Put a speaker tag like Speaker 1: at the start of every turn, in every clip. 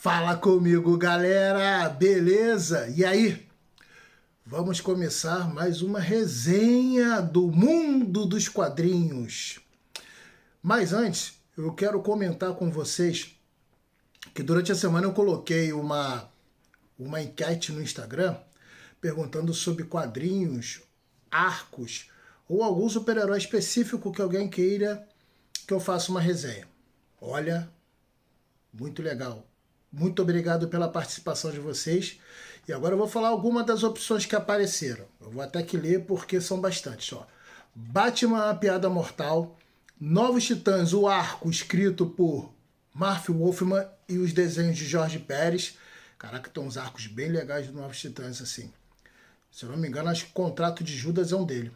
Speaker 1: Fala comigo, galera! Beleza? E aí? Vamos começar mais uma resenha do mundo dos quadrinhos. Mas antes, eu quero comentar com vocês que durante a semana eu coloquei uma enquete no Instagram perguntando sobre quadrinhos, arcos ou algum super-herói específico que alguém queira que eu faça uma resenha. Olha, muito legal. Muito obrigado pela participação de vocês. E agora eu vou falar algumas das opções que apareceram. Eu vou até que ler porque são bastantes. Ó. Batman, a Piada Mortal, Novos Titãs, o arco escrito por Marv Wolfman e os desenhos de Jorge Pérez. Caraca, estão uns arcos bem legais do Novos Titãs, assim. Se eu não me engano, acho que o Contrato de Judas é um dele.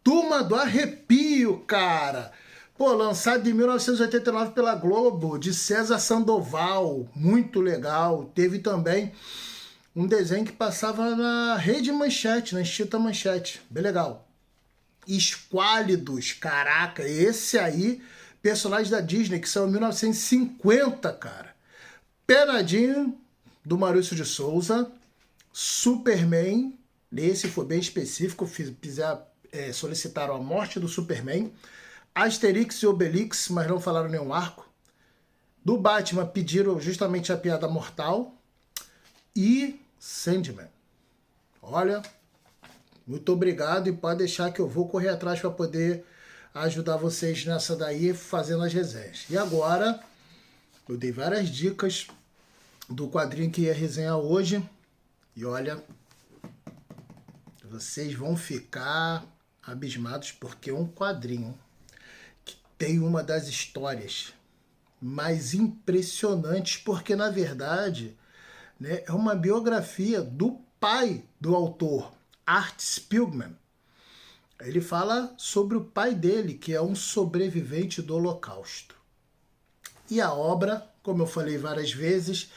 Speaker 1: Turma do Arrepio, cara! Pô, lançado em 1989 pela Globo, de César Sandoval, muito legal. Teve também um desenho que passava na Rede Manchete, na Extinta Manchete, bem legal. Esquálidos, caraca, esse aí, personagem da Disney, que saiu em 1950, cara. Penadinho, do Maurício de Souza, Superman, esse foi bem específico, solicitaram a morte do Superman. Asterix e Obelix, mas não falaram nenhum arco. Do Batman pediram justamente a Piada Mortal. E Sandman. Olha, muito obrigado e pode deixar que eu vou correr atrás para poder ajudar vocês nessa daí, fazendo as resenhas. E agora, eu dei várias dicas do quadrinho que ia resenhar hoje. E olha, vocês vão ficar abismados porque é um quadrinho tem uma das histórias mais impressionantes, porque, na verdade, né, é uma biografia do pai do autor, Art Spiegelman. Ele fala sobre o pai dele, que é um sobrevivente do Holocausto. E a obra, como eu falei várias vezes,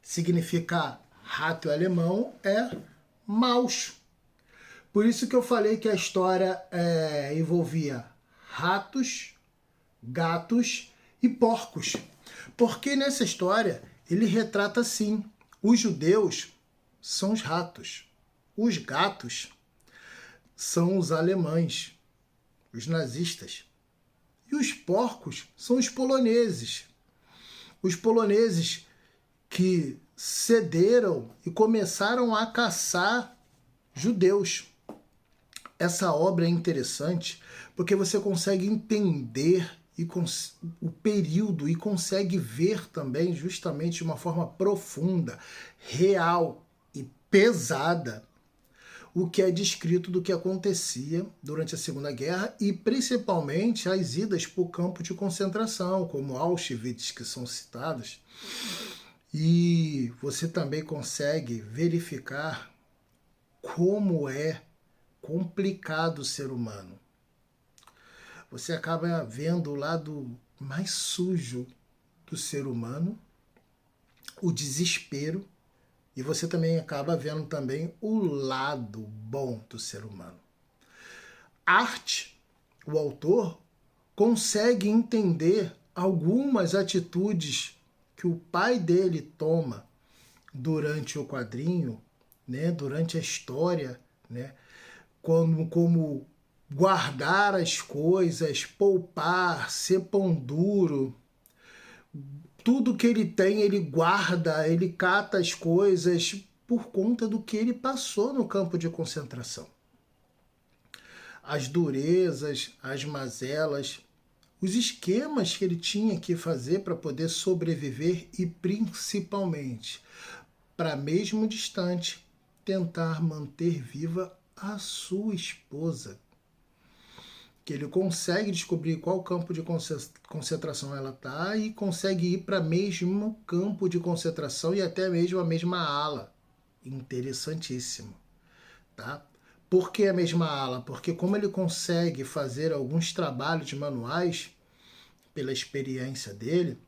Speaker 1: significa rato em alemão, é Maus. Por isso que eu falei que a história envolvia ratos, gatos e porcos. Porque nessa história ele retrata assim: os judeus são os ratos, os gatos são os alemães, os nazistas, e os porcos são os poloneses. Os poloneses que cederam e começaram a caçar judeus. Essa obra é interessante porque você consegue entender o período e consegue ver também justamente de uma forma profunda, real e pesada o que é descrito do que acontecia durante a Segunda Guerra e principalmente as idas para o campo de concentração, como Auschwitz, que são citadas. E você também consegue verificar como é complicado o ser humano. Você acaba vendo o lado mais sujo do ser humano, o desespero, e você também acaba vendo também o lado bom do ser humano. Art, o autor, consegue entender algumas atitudes que o pai dele toma durante o quadrinho, né, durante a história, né, como guardar as coisas, poupar, ser pão duro. Tudo que ele tem, ele guarda, ele cata as coisas por conta do que ele passou no campo de concentração. As durezas, as mazelas, os esquemas que ele tinha que fazer para poder sobreviver e, principalmente, para mesmo distante, tentar manter viva a sua esposa. Que ele consegue descobrir qual campo de concentração ela está e consegue ir para o mesmo campo de concentração e até mesmo a mesma ala. Interessantíssimo. Tá? Por que a mesma ala? Porque como ele consegue fazer alguns trabalhos manuais, pela experiência dele,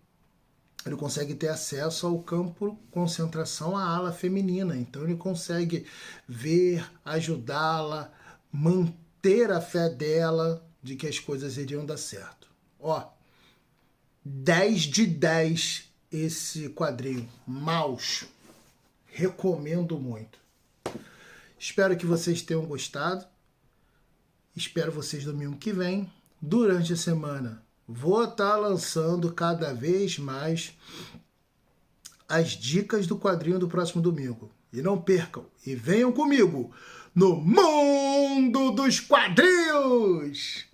Speaker 1: ele consegue ter acesso ao campo de concentração, à ala feminina. Então ele consegue ver, ajudá-la, manter a fé dela de que as coisas iriam dar certo. Ó, 10 de 10 esse quadrinho, Maus. Recomendo muito. Espero que vocês tenham gostado. Espero vocês domingo que vem. Durante a semana, vou estar lançando cada vez mais as dicas do quadrinho do próximo domingo. E não percam, e venham comigo no Mundo dos Quadrinhos!